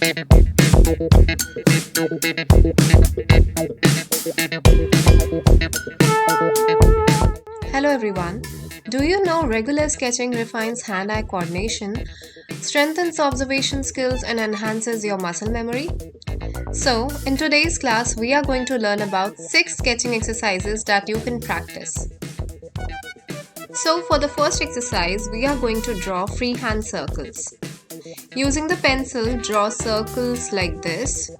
Hello everyone. Do you know regular sketching refines hand-eye coordination, strengthens observation skills and enhances your muscle memory? So, in today's class, we are going to learn about 6 sketching exercises that you can practice. So, for the first exercise, we are going to draw freehand circles. Using the pencil, draw circles like this.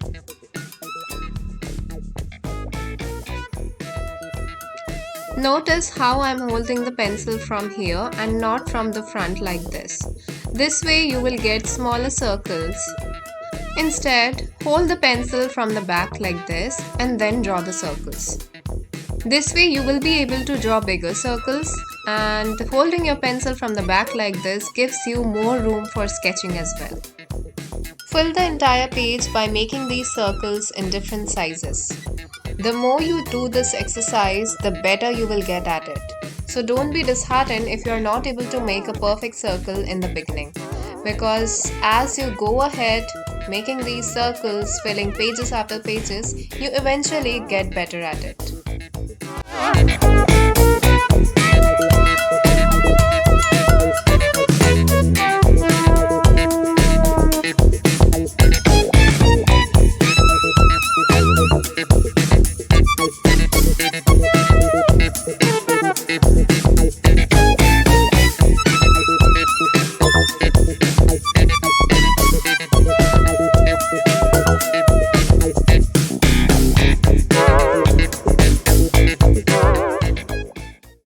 Notice how I am holding the pencil from here and not from the front like this. This way you will get smaller circles. Instead, hold the pencil from the back like this and then draw the circles. This way you will be able to draw bigger circles, and holding your pencil from the back like this gives you more room for sketching as well. Fill the entire page by making these circles in different sizes. The more you do this exercise, the better you will get at it. So don't be disheartened if you are not able to make a perfect circle in the beginning, because as you go ahead making these circles, filling pages after pages, you eventually get better at it.